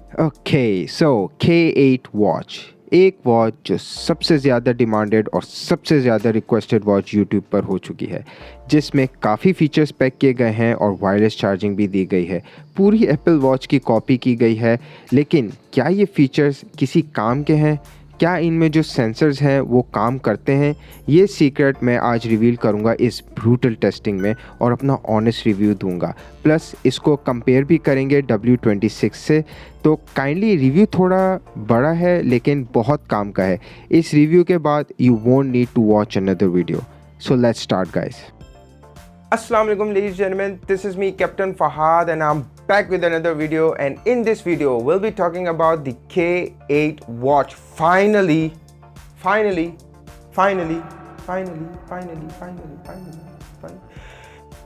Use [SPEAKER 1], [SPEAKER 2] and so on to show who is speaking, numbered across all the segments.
[SPEAKER 1] Okay so K8 watch एक watch जो सबसे ज़्यादा डिमांडेड और सबसे ज़्यादा रिक्वेस्टेड वॉच यूट्यूब पर हो चुकी है, जिसमें काफ़ी फीचर्स पैक किए गए हैं और वायरलेस चार्जिंग भी दी गई है। पूरी एप्पल वॉच की कॉपी की गई है, लेकिन क्या ये फीचर्स किसी काम के हैं? क्या इनमें जो सेंसर्स हैं वो काम करते हैं? ये सीक्रेट मैं आज रिवील करूंगा इस ब्रूटल टेस्टिंग में और अपना ऑनेस्ट रिव्यू दूंगा। प्लस इसको कंपेयर भी करेंगे W26 से। तो काइंडली रिव्यू थोड़ा बड़ा है लेकिन बहुत काम का है। इस रिव्यू के बाद you won't need to watch another video. So let's start guys. Assalamu alaikum ladies and gentlemen, this is me Captain Fahad and I'm back with another video, and in this video we'll be talking about the K8 watch. Finally,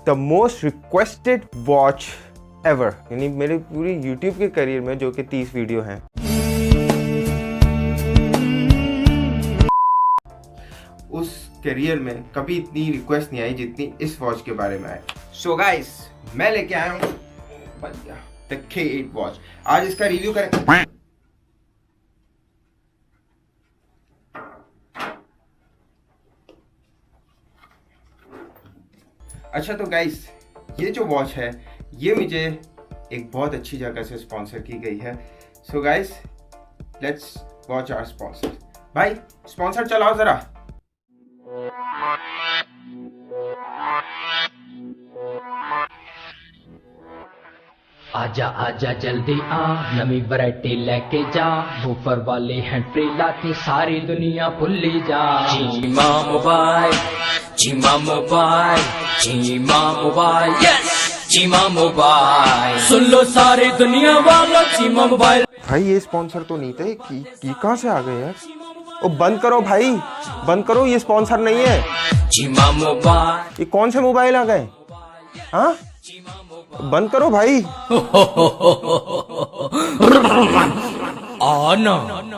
[SPEAKER 1] the most requested watch ever. यानी मेरे पूरी YouTube के career में जो कि 30 video हैं, उस career में कभी इतनी रिक्वेस्ट नहीं आई जितनी इस वॉच के बारे में आई। सो गाइस, मैं लेके आया हूँ द K8 वॉच। आज इसका रिव्यू करें। अच्छा तो गाइस, ये जो वॉच है ये मुझे एक बहुत अच्छी जगह से स्पॉन्सर की गई है। So guys, let's watch our sponsor. भाई स्पॉन्सर चलाओ जरा।
[SPEAKER 2] आजा आजा जल्दी आ, नवी वैरायटी लेके जा, बूफर वाले हैंड फ्री लाके सारी दुनिया भूली जा। Cheema mobile, Cheema mobile, Cheema mobile, yes Cheema mobile, सुन लो सारी दुनिया वालों चीमा मोबाइल।
[SPEAKER 1] भाई ये स्पॉन्सर तो नहीं थे कि कहाँ से आ गए यार?
[SPEAKER 3] ओ बंद करो भाई, बंद करो, ये स्पॉन्सर नहीं है।
[SPEAKER 2] चीमा मोबाइल,
[SPEAKER 3] ये कौन से मोबाइल आ गए? हाँ, बंद करो भाई।
[SPEAKER 2] आना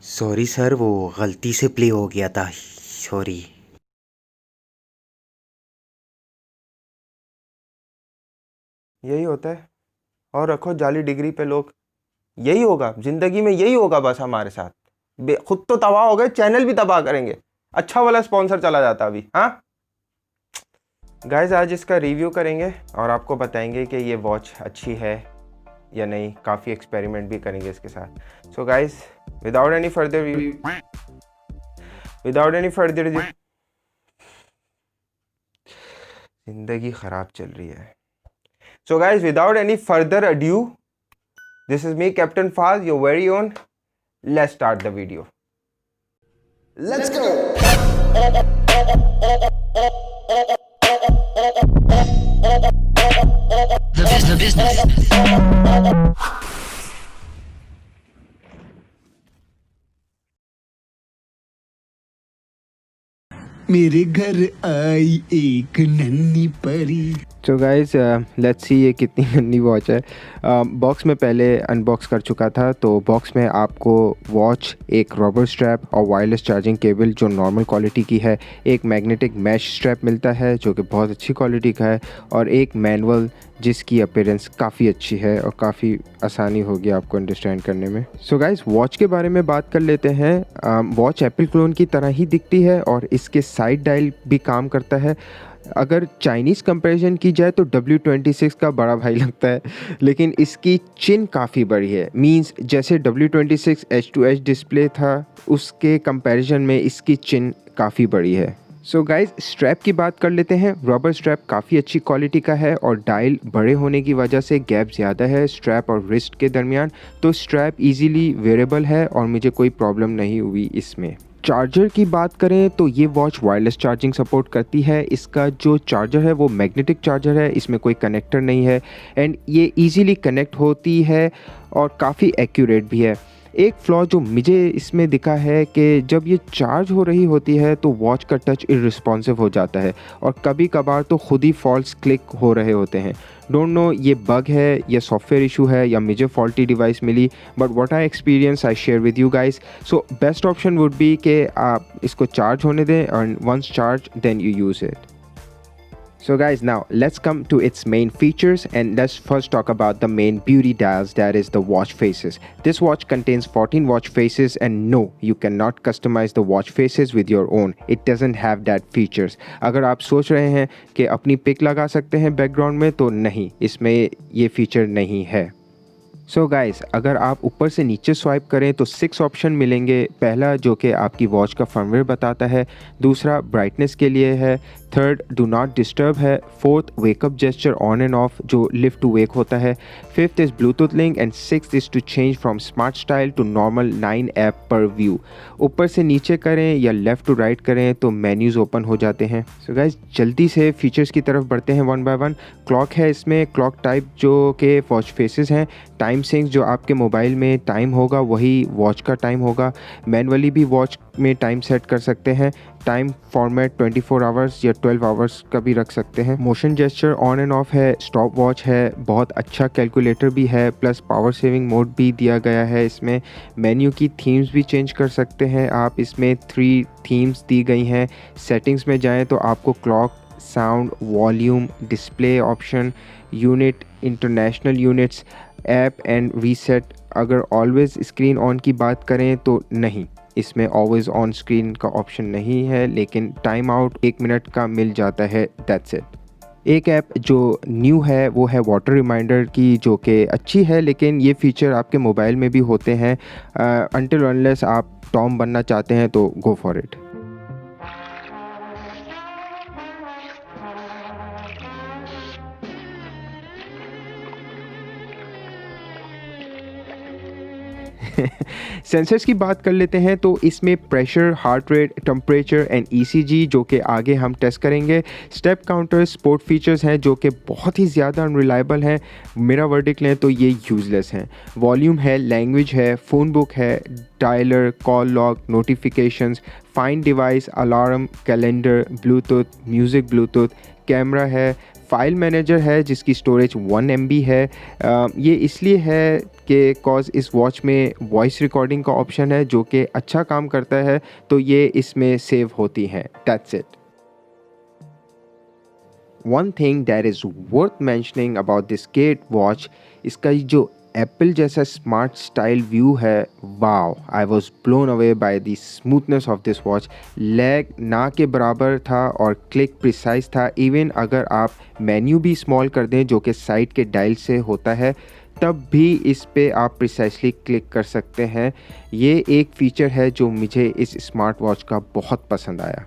[SPEAKER 4] सॉरी सर, वो गलती से प्ले हो गया था, सॉरी।
[SPEAKER 3] यही होता है, और रखो जाली डिग्री पे लोग। यही होगा जिंदगी में, यही होगा बस हमारे साथ। खुद तो तबाह हो गए, चैनल भी तबाह करेंगे। अच्छा वाला स्पॉन्सर चला जाता अभी। हाँ गाइस, आज इसका रिव्यू करेंगे और आपको बताएंगे कि ये वॉच अच्छी है या नहीं। काफ़ी एक्सपेरिमेंट भी करेंगे इसके साथ। So guys, without any further जिंदगी खराब चल रही है। So guys, without any further ado, this is me Captain Faz, your very own. Let's start the video. Let's go.
[SPEAKER 2] The business.
[SPEAKER 5] मेरे घर आई एक नन्ही परी।
[SPEAKER 1] सो गाइज, लेट्स सी ये कितनी नन्ही वॉच है। बॉक्स में पहले अनबॉक्स कर चुका था। तो बॉक्स में आपको वॉच, एक रबर स्ट्रैप और वायरलेस चार्जिंग केबल जो नॉर्मल क्वालिटी की है, एक मैग्नेटिक मैश स्ट्रैप मिलता है जो कि बहुत अच्छी क्वालिटी का है, और एक मैनुअल जिसकी अपीयरेंस काफ़ी अच्छी है और काफ़ी आसानी होगी आपको अंडरस्टैंड करने में। सो गाइज, वॉच के बारे में बात कर लेते हैं। वॉच एप्पल क्लोन की तरह ही दिखती है और इसके साइड डायल भी काम करता है। अगर चाइनीज़ कंपैरिजन की जाए तो W26 का बड़ा भाई लगता है, लेकिन इसकी चिन काफ़ी बड़ी है। मींस जैसे W26 H2H डिस्प्ले था, उसके कंपैरिजन में इसकी चिन काफ़ी बड़ी है। सो गाइज, स्ट्रैप की बात कर लेते हैं। रबर स्ट्रैप काफ़ी अच्छी क्वालिटी का है और डायल बड़े होने की वजह से गैप ज़्यादा है स्ट्रैप और रिस्ट के दरमियान। तो स्ट्रैप इजीली वेरेबल है और मुझे कोई प्रॉब्लम नहीं हुई इसमें। चार्जर की बात करें तो ये वॉच वायरलेस चार्जिंग सपोर्ट करती है। इसका जो चार्जर है वो मैग्नेटिक चार्जर है, इसमें कोई कनेक्टर नहीं है, एंड ये इजीली कनेक्ट होती है और काफ़ी एक्यूरेट भी है। एक फ्लॉ जो मुझे इसमें दिखा है कि जब ये चार्ज हो रही होती है तो वॉच का टच इररिस्पॉन्सिव हो जाता है और कभी कभार तो खुद ही फॉल्स क्लिक हो रहे होते हैं। डोंट नो ये बग है या सॉफ्टवेयर इशू है या मुझे फॉल्टी डिवाइस मिली, but what I experience I share with you guys. So best option would be कि आप इसको चार्ज होने दें and once charge then you use it. So guys, now let's come to its main features and let's first talk about the main beauty dials, that is the watch faces. This watch contains 14 watch faces and no, you cannot customize the watch faces with your own. It doesn't have that features. अगर आप सोच रहे हैं कि अपनी pick लगा सकते हैं बैकग्राउंड में, तो नहीं, इसमें ये फीचर नहीं है. सो गाइस, अगर आप ऊपर से नीचे स्वाइप करें तो 6 ऑप्शन मिलेंगे. पहला जो कि आपकी वॉच का फर्मवेयर बताता है, दूसरा ब्राइटनेस के लिए है, थर्ड डू नॉट डिस्टर्ब है, fourth wake up gesture on and off जो लिफ्ट टू वेक होता है, fifth is Bluetooth link and sixth is to change from smart style to normal 9 app पर व्यू. ऊपर से नीचे करें या लेफ़्ट टू राइट करें तो मेन्यूज़ ओपन हो जाते हैं. सो गाइस, जल्दी से फीचर्स की तरफ बढ़ते हैं वन बाय वन. क्लॉक है इसमें, क्लॉक टाइप जो कि वॉच फेसेस हैं. टाइम सिंक जो आपके मोबाइल में टाइम होगा वही वॉच का टाइम होगा. मैनुअली भी वॉच में टाइम सेट कर सकते हैं. टाइम फॉर्मेट 24 आवर्स या 12 आवर्स का भी रख सकते हैं. Motion gesture on and of है, स्टॉप वॉच है, बहुत अच्छा कैलकुलेटर भी है, प्लस पावर सेविंग मोड भी दिया गया है इसमें. मेन्यू की थीम्स भी चेंज कर सकते हैं आप. इसमें 3 थीम्स दी गई हैं. सेटिंग्स में जाएं तो आपको clock, sound, volume, display option, unit, international units, app and reset. अगर ऑलवेज स्क्रीन ऑन की बात करें तो नहीं, इसमें ऑलवेज ऑन स्क्रीन का ऑप्शन नहीं है, लेकिन टाइम आउट 1 मिनट का मिल जाता है. That's it. एक ऐप जो न्यू है वो है वाटर रिमाइंडर की, जो कि अच्छी है, लेकिन ये फीचर आपके मोबाइल में भी होते हैं. अनटिल अनलेस आप टॉम बनना चाहते हैं तो गो फॉर इट. सेंसर्स की बात कर लेते हैं तो इसमें pressure, heart rate, temperature and ECG जो कि आगे हम टेस्ट करेंगे. स्टेप काउंटर, स्पोर्ट फीचर्स हैं जो कि बहुत ही ज़्यादा अनरिलायबल हैं. मेरा वर्डिक्ट लें तो ये यूज़लेस हैं. वॉल्यूम है, लैंग्वेज है, फ़ोन बुक है, dialer, call log, notifications, find device, alarm, calendar, Bluetooth, music Bluetooth, camera है, फाइल मैनेजर है जिसकी स्टोरेज 1 MB है. ये इसलिए है कि कॉज इस वॉच में वॉइस रिकॉर्डिंग का ऑप्शन है जो कि अच्छा काम करता है, तो ये इसमें सेव होती हैं. That's it. One thing that is worth mentioning about this gate watch, इसका जो एप्पल जैसा स्मार्ट स्टाइल व्यू है, wow, I was blown away by the smoothness of this watch. Lag ना के बराबर था और क्लिक प्रिसाइज था. इवन अगर आप मेन्यू भी स्मॉल कर दें जो कि साइड के डायल से होता है, तब भी इस पे आप प्रिसाइसली क्लिक कर सकते हैं. ये एक फ़ीचर है जो मुझे इस स्मार्ट वॉच का बहुत पसंद आया.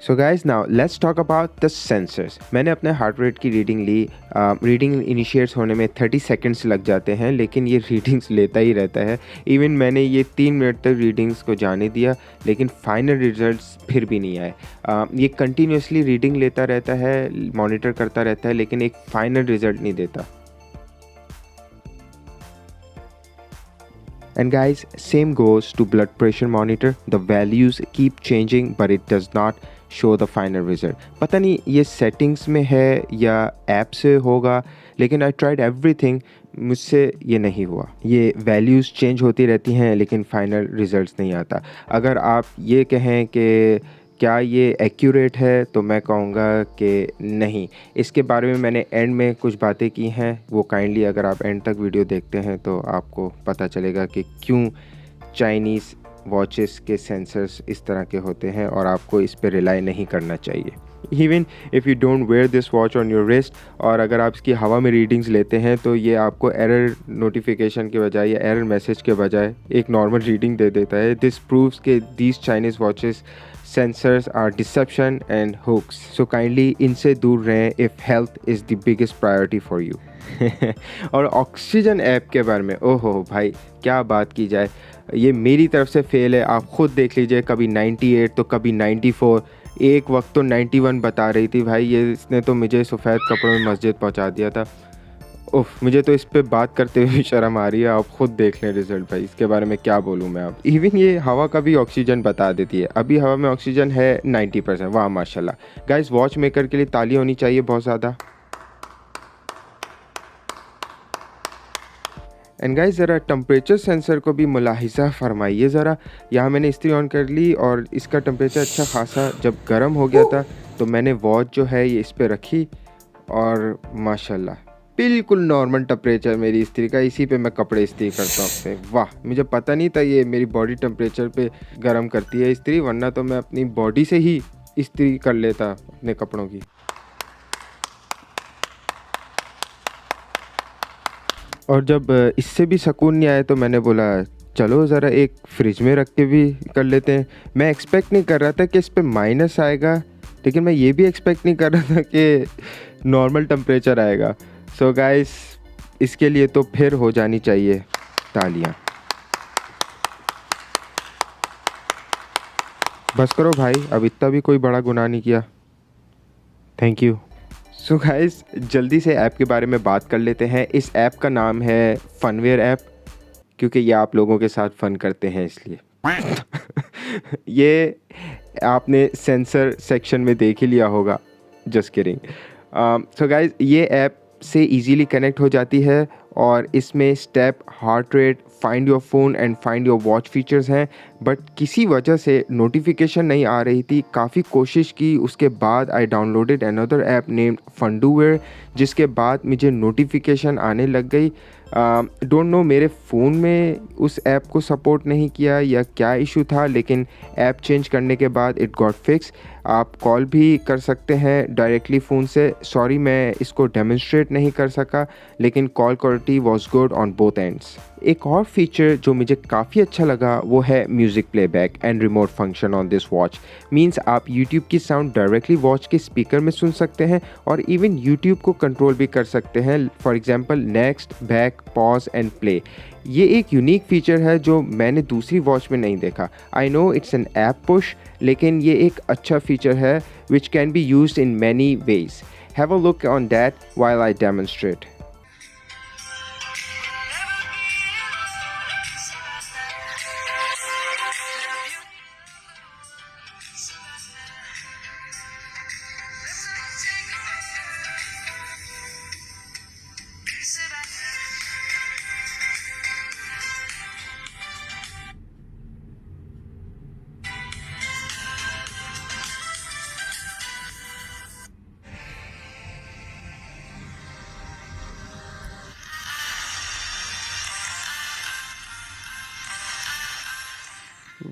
[SPEAKER 1] So guys, now let's talk about the sensors. मैंने अपने हार्ट रेट की रीडिंग ली. रीडिंग इनिशिएट्स होने में 30 सेकंड्स लग जाते हैं, लेकिन ये रीडिंग्स लेता ही रहता है. इवन मैंने ये 3 मिनट तक रीडिंग्स को जाने दिया, लेकिन फाइनल रिजल्ट्स फिर भी नहीं आए. ये कंटिन्यूसली रीडिंग लेता रहता है, मॉनिटर करता रहता है, लेकिन एक फाइनल रिजल्ट नहीं देता. And guys, same goes to blood pressure monitor. The values keep changing but it does not show the final result. पता नहीं ये settings में है या ऐप से होगा, लेकिन I tried everything, मुझसे ये नहीं हुआ. ये values change होती रहती हैं लेकिन final results नहीं आता. अगर आप ये कहें कि क्या ये एक्यूरेट है तो मैं कहूँगा कि नहीं. इसके बारे में मैंने एंड में कुछ बातें की हैं, वो काइंडली अगर आप एंड तक वीडियो देखते हैं तो आपको पता चलेगा कि क्यों चाइनीज़ वॉचेस के सेंसर्स इस तरह के होते हैं और आपको इस पर रिलाई नहीं करना चाहिए. Even if you don't wear this watch on your wrist, और अगर आप इसकी हवा में रीडिंग्स लेते हैं तो ये आपको एरर नोटिफिकेशन के बजाय या एरर मैसेज के बजाय एक नॉर्मल रीडिंग दे देता है. दिस प्रूव्स के these Chinese watches sensors are deception and hooks. So kindly इनसे दूर रहें if health is the biggest priority for you. और ऑक्सीजन ऐप के बारे में, ओहो भाई क्या बात की जाए, ये मेरी तरफ से फेल है. आप ख़ुद देख लीजिए, कभी 98 तो कभी 94, एक वक्त तो 91 बता रही थी. भाई ये इसने तो मुझे सफ़ेद कपड़ों में मस्जिद पहुंचा दिया था. उफ, मुझे तो इस पे बात करते हुए शर्म आ रही है. आप ख़ुद देख लें रिज़ल्ट. भाई इसके बारे में क्या बोलूँ मैं. अब इवन ये हवा का भी ऑक्सीजन बता देती है. अभी हवा में ऑक्सीजन है 90%. वाह माशाल्लाह. गाइस, वॉच मेकर के लिए ताली होनी चाहिए बहुत ज़्यादा. एंड गाइस, ज़रा टेम्परेचर सेंसर को भी मुलाहिज़ा फरमाइए ज़रा. यहाँ मैंने इस्त्री ऑन कर ली और इसका टेम्परेचर अच्छा खासा जब गर्म हो गया था तो मैंने वॉच जो है ये इस पे रखी और माशाल्लाह बिल्कुल नॉर्मल टेम्परेचर मेरी इस्त्री का। इसी पे मैं कपड़े इस्त्री करता हूँ अपने। वाह, मुझे पता नहीं था ये मेरी बॉडी टेम्परेचर पे गर्म करती है इस्त्री, वरना तो मैं अपनी बॉडी से ही इस्त्री कर लेता अपने कपड़ों की। और जब इससे भी सुकून नहीं आया तो मैंने बोला चलो ज़रा एक फ्रिज में रख के भी कर लेते हैं। मैं एक्सपेक्ट नहीं कर रहा था कि इस पे माइनस आएगा, लेकिन मैं ये भी एक्सपेक्ट नहीं कर रहा था कि नॉर्मल टेम्परेचर आएगा। सो गाइस, इसके लिए तो फिर हो जानी चाहिए तालियां। बस करो भाई, अब इतना भी कोई बड़ा गुनाह नहीं किया। Thank you. सो गाइस, जल्दी से ऐप के बारे में बात कर लेते हैं। इस ऐप का नाम है फनवेयर ऐप, क्योंकि ये आप लोगों के साथ फ़न करते हैं इसलिए। ये आपने सेंसर सेक्शन में देख ही लिया होगा, जस्ट किडिंग। सो गाइस, ये ऐप से इजीली कनेक्ट हो जाती है और इसमें step, heart rate, find your phone and find your watch features हैं। बट किसी वजह से नोटिफिकेशन नहीं आ रही थी। काफ़ी कोशिश की, उसके बाद I downloaded another app named Funduware, जिसके बाद मुझे नोटिफिकेशन आने लग गई। डोंट नो मेरे फ़ोन में उस ऐप को सपोर्ट नहीं किया या क्या इशू था, लेकिन ऐप चेंज करने के बाद इट गॉट फिक्स। आप कॉल भी कर सकते हैं डायरेक्टली फ़ोन से। सॉरी मैं इसको डेमोन्स्ट्रेट नहीं कर सका, लेकिन call quality was good on both ends. एक और फीचर जो मुझे काफ़ी अच्छा लगा वो है music playback and remote function on this watch. Means आप यूट्यूब की साउंड डायरेक्टली वॉच के स्पीकर में सुन सकते हैं और इवन यूट्यूब को कंट्रोल भी कर सकते हैं। For example next, back, pause and play. ये एक यूनिक फीचर है जो मैंने दूसरी वॉच में नहीं देखा। I know it's an app push, लेकिन ये एक अच्छा फीचर है which can be used in many ways. Have a look on that while I demonstrate.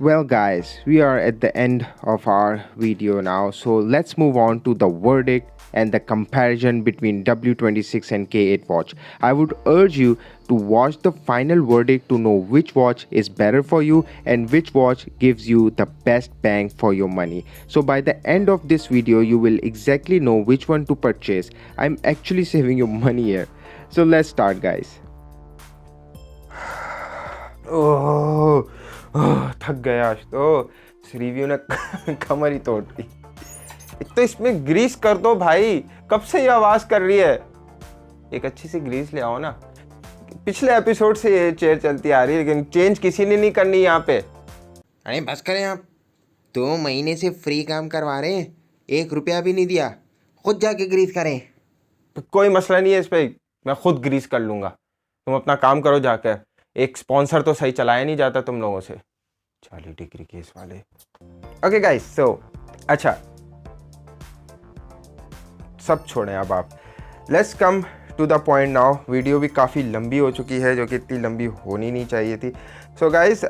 [SPEAKER 1] Well guys, we are at the end of our video now, so let's move on to the verdict and the comparison between W26 and K8 watch. I would urge you to watch the final verdict to know which watch is better for you and which watch gives you the best bang for your money. So by the end of this video, you will exactly know which one to purchase. I'm actually saving your money here. So let's start guys.
[SPEAKER 3] थक गया आज तो। इस review ने कमर ही तोड़ दी। एक तो इसमें ग्रीस कर दो भाई, कब से ये आवाज़ कर रही है। एक अच्छी सी ग्रीस ले आओ ना। पिछले एपिसोड से ये चेयर चलती आ रही है, लेकिन चेंज किसी ने नहीं करनी यहाँ पे।
[SPEAKER 4] अरे बस करें आप, 2 महीने से फ्री काम करवा रहे हैं, 1 रुपया भी नहीं दिया, खुद जाके ग्रीस करें।
[SPEAKER 3] कोई मसला नहीं है इस पे, मैं खुद ग्रीस कर लूँगा। तुम अपना काम करो जाकर। एक स्पॉन्सर तो सही चलाया नहीं जाता तुम लोगों से, 40 डिग्री केस वाले। ओके गाइस, सो अच्छा सब छोड़ें अब आप। Let's come to the point now. Video भी काफ़ी लंबी हो चुकी है, जो कि इतनी लंबी होनी नहीं चाहिए थी। So guys,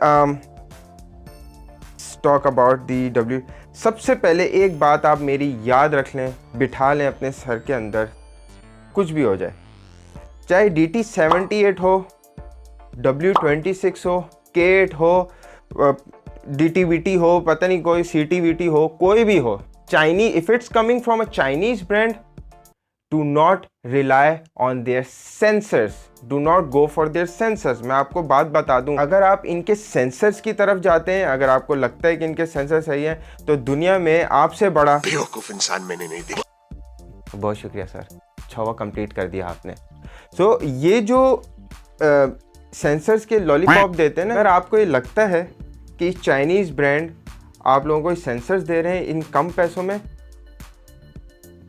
[SPEAKER 3] talk about the W। सबसे पहले एक बात आप मेरी याद रख लें, बिठा लें अपने सर के अंदर, कुछ भी हो जाए, चाहे DT78 हो, W26 हो, K8 हो, DTVT हो, पता नहीं कोई CTVT हो, कोई भी हो, Chinese, if it's coming from a Chinese brand, do not rely on their sensors, do not go for their sensors. मैं आपको बात बता दूं, अगर आप इनके सेंसर्स की तरफ जाते हैं, अगर आपको लगता है कि इनके सेंसर सही हैं, तो दुनिया में आपसे बड़ा
[SPEAKER 5] बेवकूफ इंसान मैंने नहीं देखा।
[SPEAKER 3] बहुत शुक्रिया सर, 6वां कंप्लीट कर दिया आपने। सो ये जो सेंसर्स के लॉलीपॉप देते हैं ना, अगर आपको ये लगता है कि चाइनीज़ ब्रांड आप लोगों को सेंसर्स दे रहे हैं इन कम पैसों में,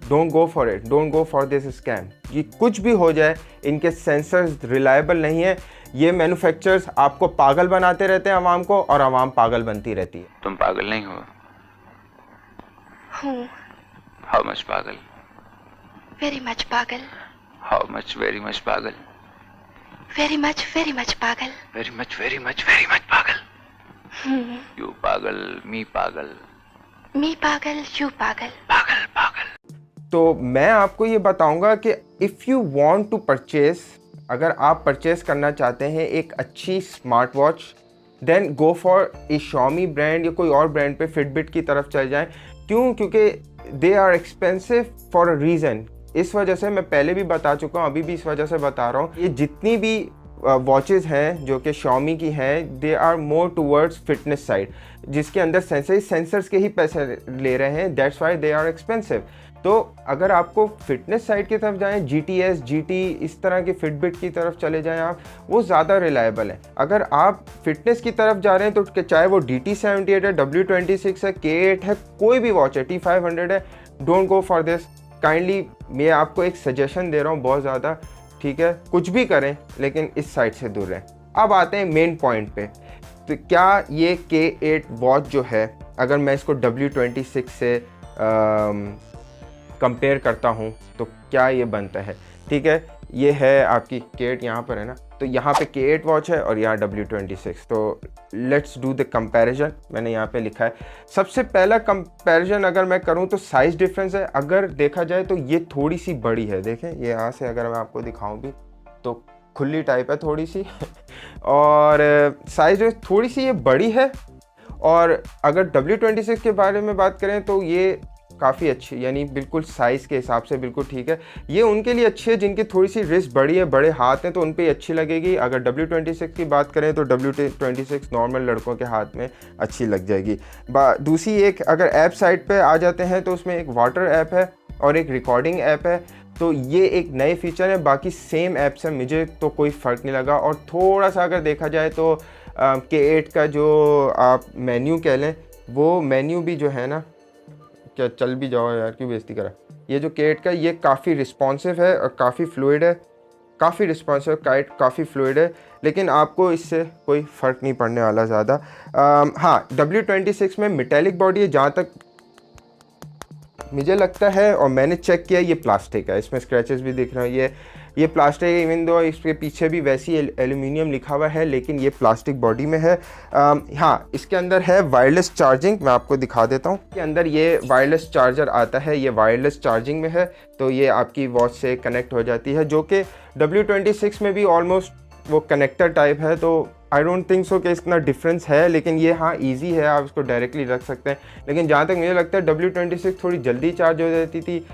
[SPEAKER 3] don't go for it, don't go for this scam. ये कुछ भी हो जाए, इनके सेंसर्स रिलायबल नहीं है। ये मैन्युफैक्चरर्स आपको पागल बनाते रहते हैं, आवाम को, और आवाम पागल बनती रहती है।
[SPEAKER 6] तुम पागल नहीं हो? How much pagal?
[SPEAKER 7] Very much pagal.
[SPEAKER 6] How much very much pagal?
[SPEAKER 7] Very much pagal.
[SPEAKER 6] Very much pagal. You pagal, me pagal.
[SPEAKER 7] Me pagal, you pagal.
[SPEAKER 6] Pagal, pagal.
[SPEAKER 3] तो मैं आपको ये बताऊंगा कि if you want to purchase, अगर आप purchase करना चाहते हैं एक अच्छी smart watch, then go for a Xiaomi brand या कोई और ब्रांड पे, फिटबिट की तरफ चल जाएं। क्यों? क्योंकि they are expensive for a reason. इस वजह से मैं पहले भी बता चुका हूँ, अभी भी इस वजह से बता रहा हूँ, ये जितनी भी वॉचेज़ हैं जो कि Xiaomi की हैं, they are more towards fitness side, जिसके अंदर सेंसर्स के ही पैसे ले रहे हैं, that's why they are expensive. तो अगर आपको फिटनेस साइड की तरफ जाएं, GTS, GT, इस तरह की फिटबिट की तरफ चले जाएं आप, वो ज़्यादा रिलायबल है। अगर आप फिटनेस की तरफ जा रहे हैं तो चाहे वो DT78 है, W26 है, K8 है, कोई भी वॉच है, T500 है, don't go for this kindly. मैं आपको एक सजेशन दे रहा हूँ बहुत ज़्यादा, ठीक है? कुछ भी करें लेकिन इस साइड से दूर रहें। अब आते हैं मेन पॉइंट पे। तो क्या ये K8 वॉच जो है, अगर मैं इसको W26 से कंपेयर करता हूँ तो क्या ये बनता है? ठीक है, ये है आपकी K8 यहाँ पर है ना, तो यहाँ पे K8 वॉच है और यहाँ W26। तो लेट्स डू द कंपैरिजन। मैंने यहाँ पे लिखा है, सबसे पहला कंपैरिजन अगर मैं करूँ तो साइज़ डिफरेंस है। अगर देखा जाए तो ये थोड़ी सी बड़ी है, देखें ये यहाँ से अगर मैं आपको दिखाऊँ भी तो खुली टाइप है थोड़ी सी और साइज़ जो थोड़ी सी ये बड़ी है। और अगर W26 के बारे में बात करें तो ये काफ़ी अच्छी, यानी बिल्कुल साइज़ के हिसाब से बिल्कुल ठीक है। ये उनके लिए अच्छी है जिनकी थोड़ी सी रिस्ट बड़ी है, बड़े हाथ हैं, तो उन पे ही अच्छी लगेगी। अगर W26 की बात करें तो W26 नॉर्मल लड़कों के हाथ में अच्छी लग जाएगी। दूसरी एक अगर ऐप साइड पे आ जाते हैं तो उसमें एक वाटर ऐप है और एक रिकॉर्डिंग ऐप है। तो ये एक नए फीचर है, बाकी सेम ऐप्स हैं, मुझे तो कोई फ़र्क नहीं लगा। और थोड़ा सा अगर देखा जाए तो K8 का जो आप मेन्यू कह लें, वो मेन्यू भी जो है ना, क्या चल भी जाओ यार, क्यों बेइज्जती करा। ये जो K8 का ये काफ़ी रिस्पॉन्सिव है और काफ़ी फ्लूइड है, काफ़ी रिस्पॉन्सिव, काफ़ी फ्लूइड है, लेकिन आपको इससे कोई फ़र्क नहीं पड़ने वाला ज़्यादा। हाँ, W26 में मेटेलिक बॉडी है जहाँ तक मुझे लगता है, और मैंने चेक किया, ये प्लास्टिक है, इसमें स्क्रैचेस भी दिख रहे हैं। ये प्लास्टिक है, इवन दो इसके पीछे भी वैसी एल्यूमिनियम लिखा हुआ है, लेकिन ये प्लास्टिक बॉडी में है। हाँ, इसके अंदर है वायरलेस चार्जिंग, मैं आपको दिखा देता हूँ। इसके अंदर ये वायरलेस चार्जर आता है, ये वायरलेस चार्जिंग में है, तो ये आपकी वॉच से कनेक्ट हो जाती है, जो कि W26 में भी ऑलमोस्ट वो कनेक्टर टाइप है। तो आई डोंट थिंक सो कि इतना डिफरेंस है, लेकिन ये हाँ ईजी है, आप इसको डायरेक्टली रख सकते हैं। लेकिन जहाँ तक मुझे लगता है W26 थोड़ी जल्दी चार्ज हो जाती थी,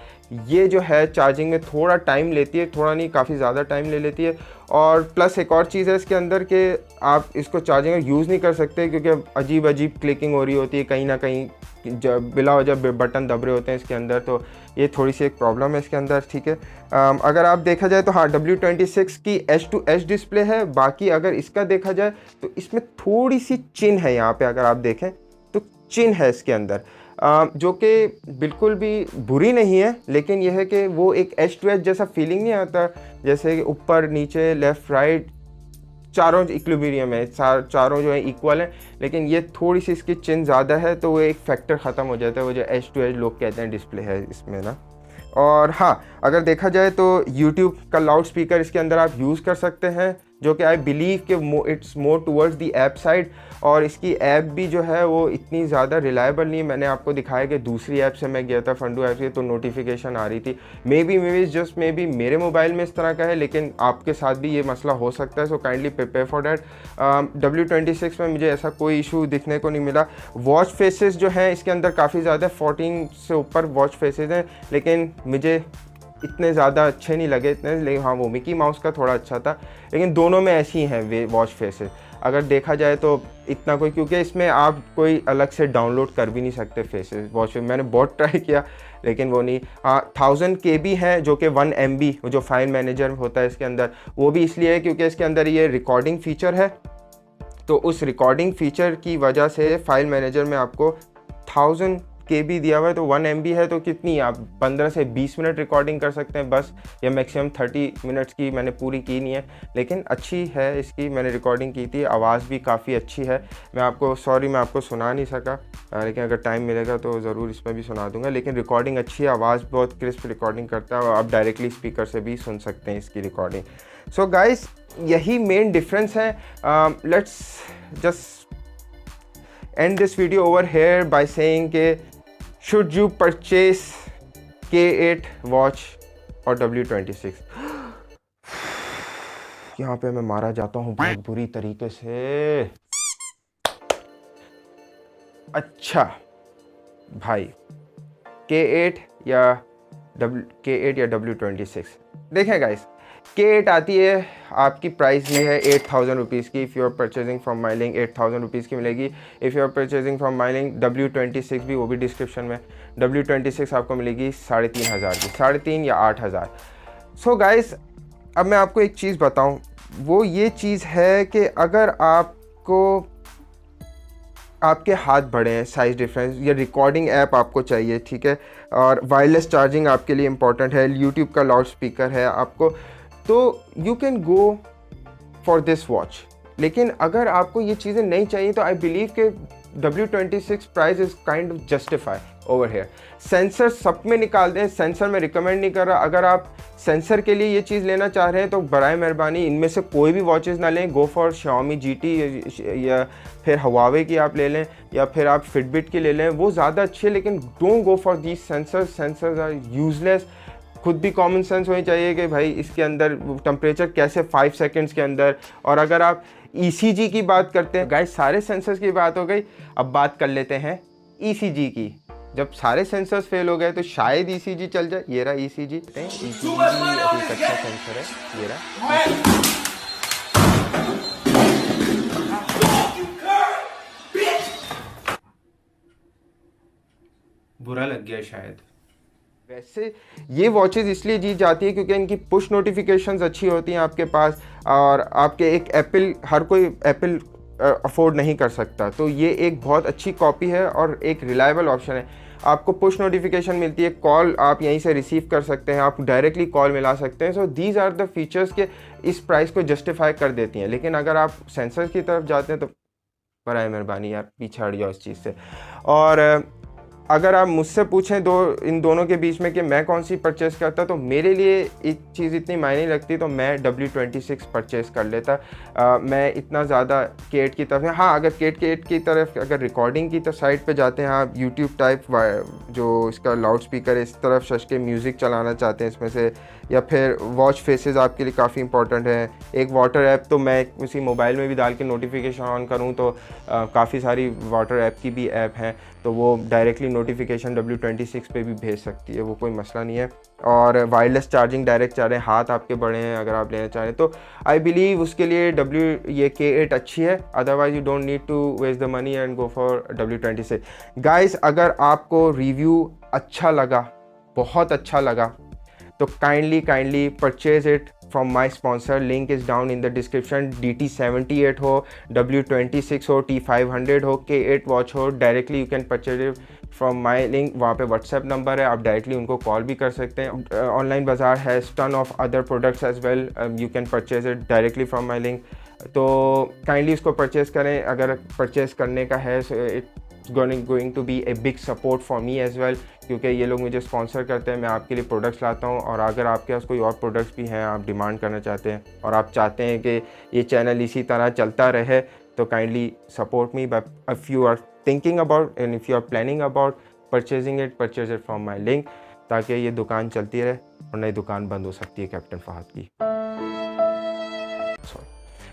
[SPEAKER 3] ये जो है चार्जिंग में थोड़ा टाइम लेती है, थोड़ा नहीं काफ़ी ज़्यादा टाइम ले लेती है। और प्लस एक और चीज़ है इसके अंदर कि आप इसको चार्जिंग में यूज़ नहीं कर सकते, क्योंकि अजीब अजीब क्लिकिंग हो रही होती है कहीं ना कहीं, जब बिला वजह बटन दब रहे होते हैं इसके अंदर, तो ये थोड़ी सी एक प्रॉब्लम है इसके अंदर। ठीक है, अगर आप देखा जाए तो हाँ, W26 की एज टू एज डिस्प्ले है। बाकी अगर इसका देखा जाए तो इसमें थोड़ी सी चिन है, यहाँ पे अगर आप देखें तो चिन है इसके अंदर, जो कि बिल्कुल भी बुरी नहीं है, लेकिन यह है कि वो एक एज टू एज जैसा फीलिंग नहीं आता, जैसे ऊपर नीचे लेफ़्ट राइट चारों इक्विलिब्रियम है, चारों जो है इक्वल है, लेकिन ये थोड़ी सी इसकी चिन ज़्यादा है, तो वो एक फैक्टर ख़त्म हो जाता है, वो जो एज टू एज लोग कहते हैं डिस्प्ले है इसमें ना। और हाँ, अगर देखा जाए तो YouTube का लाउड स्पीकर इसके अंदर आप यूज़ कर सकते हैं, जो कि आई बिलीव कि it's more towards the app side. और इसकी ऐप भी जो है वो इतनी ज़्यादा रिलायबल नहीं है। मैंने आपको दिखाया कि दूसरी ऐप से मैं गया था, फंडू ऐप से, तो नोटिफिकेशन आ रही थी। मे बी मेरे मोबाइल में इस तरह का है, लेकिन आपके साथ भी ये मसला हो सकता है, so kindly prepare for that. W26 में मुझे ऐसा कोई इशू दिखने को नहीं मिला। वॉच फेसेस जो हैं इसके अंदर काफ़ी ज़्यादा, 14 से ऊपर वॉच फेसेस हैं, लेकिन मुझे इतने ज़्यादा अच्छे नहीं लगे इतने, लेकिन हाँ, वो मिकी माउस का थोड़ा अच्छा था, लेकिन दोनों में ऐसी हैं वे वॉच फेसेस। अगर देखा जाए तो इतना कोई, क्योंकि इसमें आप कोई अलग से डाउनलोड कर भी नहीं सकते फेसेस वॉच फेस। मैंने बहुत ट्राई किया लेकिन वो नहीं। हाँ, 1000 KB है, जो कि 1 MB जो फाइल मैनेजर होता है इसके अंदर, वो भी इसलिए है क्योंकि इसके अंदर ये रिकॉर्डिंग फ़ीचर है। तो उस रिकॉर्डिंग फ़ीचर की वजह से फाइल मैनेजर में आपको 1000 KB दिया हुआ है, तो 1 MB है, तो कितनी आप 15 से 20 मिनट रिकॉर्डिंग कर सकते हैं बस, या मैक्सिमम 30 मिनट्स की। मैंने पूरी की नहीं है, लेकिन अच्छी है इसकी, मैंने रिकॉर्डिंग की थी, आवाज़ भी काफ़ी अच्छी है। मैं आपको सुना नहीं सका, लेकिन अगर टाइम मिलेगा तो ज़रूर इसमें भी सुना दूंगा। लेकिन रिकॉर्डिंग अच्छी है, आवाज़ बहुत क्रिस्प रिकॉर्डिंग करता है, और आप डायरेक्टली स्पीकर से भी सुन सकते हैं इसकी रिकॉर्डिंग। सो गाइस, यही मेन डिफरेंस है। Let's just end this video over here by saying कि should you purchase K8 watch और W26। यहाँ पे मैं मारा जाता हूँ बहुत बुरी तरीके से। अच्छा भाई, K8 या W26, देखें गाइस, K8 आती है, आपकी प्राइस में है 8000 रुपीज़ की। If you are purchasing from my link 8000 rupees की मिलेगी। If you are purchasing from my link W26 भी, वो भी डिस्क्रिप्शन में, W26 आपको मिलेगी 3500 की, 3500 या 8000। सो गाइस, अब मैं आपको एक चीज़ बताऊं, वो ये चीज़ है कि अगर आपके हाथ बड़े हैं, साइज़ डिफरेंस, या रिकॉर्डिंग ऐप आपको चाहिए, ठीक है, और वायरलेस चार्जिंग आपके लिए इंपॉर्टेंट है, यूट्यूब का लाउड स्पीकर है आपको, तो you can go for this watch. लेकिन अगर आपको ये चीज़ें नहीं चाहिए, तो आई बिलीव कि W26 price is kind of justify over here. Sensor सब में निकाल दें, सेंसर में रिकमेंड नहीं कर रहा। अगर आप सेंसर के लिए ये चीज़ लेना चाह रहे हैं तो बराए मेहरबानी इनमें से कोई भी वॉचेस ना लें, गो फॉर Xiaomi GT या फिर Huawei की आप ले लें, या फिर आप Fitbit की ले लें, वो ज़्यादा अच्छी है। लेकिन don't go for these sensors are useless. खुद भी कॉमन सेंस होनी चाहिए कि भाई इसके अंदर टेम्परेचर कैसे 5 सेकंड्स के अंदर। और अगर आप ECG की बात करते हैं, गाइस सारे सेंसर्स की बात हो गई, अब बात कर लेते हैं ECG की। जब सारे सेंसर्स फेल हो गए तो शायद ECG चल जाए। ये रहा ECG, ECG भी एक अच्छा सेंसर है, ये रहा। बुरा लग गया शायद। वैसे ये वॉचेस इसलिए जीत जाती है क्योंकि इनकी पुश नोटिफिकेशंस अच्छी होती हैं आपके पास, और आपके एक हर कोई एप्पल अफोर्ड नहीं कर सकता, तो ये एक बहुत अच्छी कॉपी है और एक रिलायबल ऑप्शन है। आपको पुश नोटिफिकेशन मिलती है, कॉल आप यहीं से रिसीव कर सकते हैं, आप डायरेक्टली कॉल मिला सकते हैं। So these are the features के इस प्राइस को जस्टिफाई कर देती हैं। लेकिन अगर आप सेंसर की तरफ जाते हैं तो बराए मेहरबानी यार पीछे हट जाओ इस चीज़ से। और अगर आप मुझसे पूछें इन दोनों के बीच में कि मैं कौन सी परचेज़ करता, तो मेरे लिए एक चीज़ इतनी मायने लगती तो मैं W26 परचेज़ कर लेता। मैं इतना ज़्यादा K8 की तरफ, हाँ अगर K8 की तरफ अगर रिकॉर्डिंग की साइड पे जाते हैं आप, यूट्यूब टाइप जो इसका लाउड स्पीकर है इस तरफ शश के म्यूज़िक चलाना चाहते हैं इसमें से, या फिर वॉच फेसेस आपके लिए काफ़ी इंपॉर्टेंट है। एक वाटर ऐप तो मैं उसी मोबाइल में भी डाल के नोटिफिकेशन ऑन करूँ तो काफ़ी सारी वाटर ऐप की भी ऐप हैं, तो वो डायरेक्टली नोटिफिकेशन W26 पे भी भेज सकती है, वो कोई मसला नहीं है। और वायरलेस चार्जिंग डायरेक्ट चाह रहे हैं, हाथ आपके बड़े हैं, अगर आप लेना चाह रहे हैं तो आई बिलीव उसके लिए ये K8 अच्छी है। Otherwise you don't need to waste the money and go for W26। Guys, अगर आपको रिव्यू अच्छा लगा, बहुत अच्छा लगा, तो kindly purchase it from my sponsor. Link is down in the description. DT78 हो, W26 हो, T500 हो, K8 वॉच हो, directly you can purchase it from my link. वहाँ पे व्हाट्सएप नंबर है, आप डायरेक्टली उनको कॉल भी कर सकते हैं। Online bazaar has ton of other products as well, you can purchase it directly from my link. तो काइंडली इसको परचेज़ करें। अगर परचेज़ करने का है it's going to be a big support for me as well, क्योंकि ये लोग मुझे स्पॉन्सर करते हैं, मैं आपके लिए प्रोडक्ट्स लाता हूँ। और अगर आपके पास कोई और प्रोडक्ट्स भी हैं, आप डिमांड करना चाहते हैं और आप चाहते हैं कि ये चैनल इसी तरह चलता रहे, तो kindly support me. But if you are thinking about and if you are planning about purchase it from my link, ताकि ये दुकान चलती रहे और नई दुकान बंद हो सकती है कैप्टन फहद की।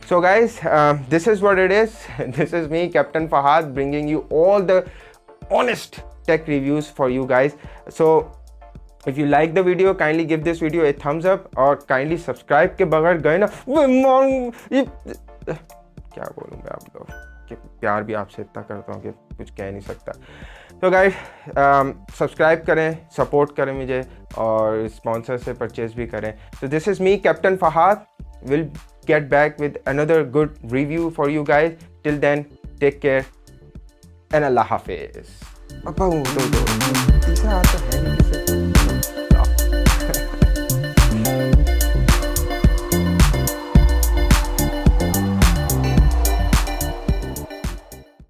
[SPEAKER 3] So guys, this is what it is. This is me, Captain Fahad, bringing you all the honest tech reviews for you guys. So if you like the video, kindly give this video a thumbs up और kindly subscribe के बगैर गए ना, क्या बोलूँ मैं आप लोग कि प्यार भी आपसे इतना करता हूँ कि कुछ कह नहीं सकता। तो गाइस, सब्सक्राइब करें, सपोर्ट करें मुझे और स्पॉन्सर से परचेज भी करें। तो this is me, captain Fahad, will get back with another good review for you guys. Till then, take care and Allah Hafiz. अब तीसरा हाथ तो है नहीं किसे।